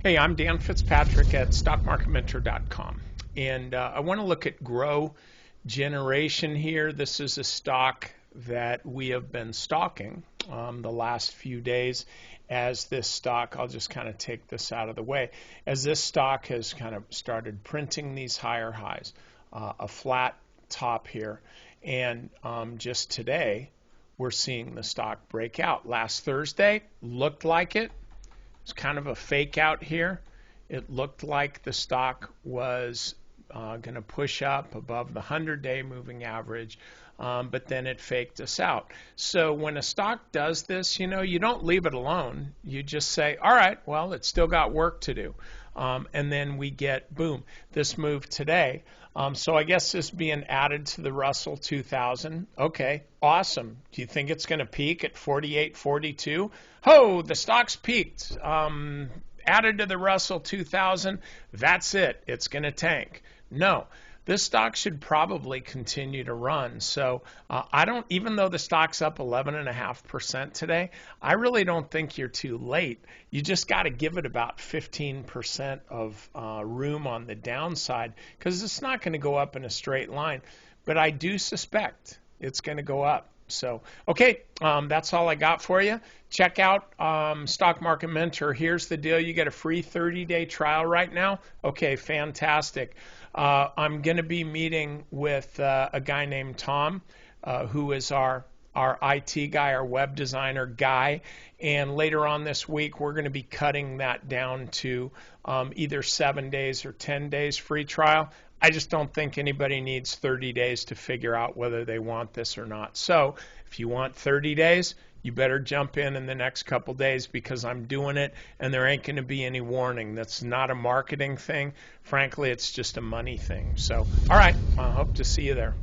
Hey, I'm Dan Fitzpatrick at stockmarketmentor.com, and I want to look at Growgeneration here. This is a stock that we have been stalking the last few days. As this stock, I'll just kind of take this out of the way, as this stock has kind of started printing these higher highs, a flat top here, and just today we're seeing the stock break out. Last Thursday looked like it. It's kind of a fake out here. It looked like the stock was going to push up above the 100-day moving average, but then it faked us out. So when a stock does this, you don't leave it alone. You just say, all right, well, it's still got work to do. And then we get, boom, this move today. So I guess this being added to the Russell 2000. Okay, awesome. Do you think it's going to peak at 48.42? Ho, the stock's peaked. Added to the Russell 2000, that's it. It's going to tank. No, this stock should probably continue to run. So even though the stock's up 11.5% today, I really don't think you're too late. You just got to give it about 15% of room on the downside, because it's not going to go up in a straight line. But I do suspect it's going to go up. So, okay, that's all I got for you. Check out Stock Market Mentor. Here's the deal. You get a free 30-day trial right now. Okay, fantastic. I'm going to be meeting with a guy named Tom, who is our IT guy, our web designer guy. And later on this week, we're going to be cutting that down to either 7 days or 10 days free trial. I just don't think anybody needs 30 days to figure out whether they want this or not. So if you want 30 days, you better jump in the next couple days, because I'm doing it and there ain't going to be any warning. That's not a marketing thing. Frankly, it's just a money thing. So, all right, I hope to see you there.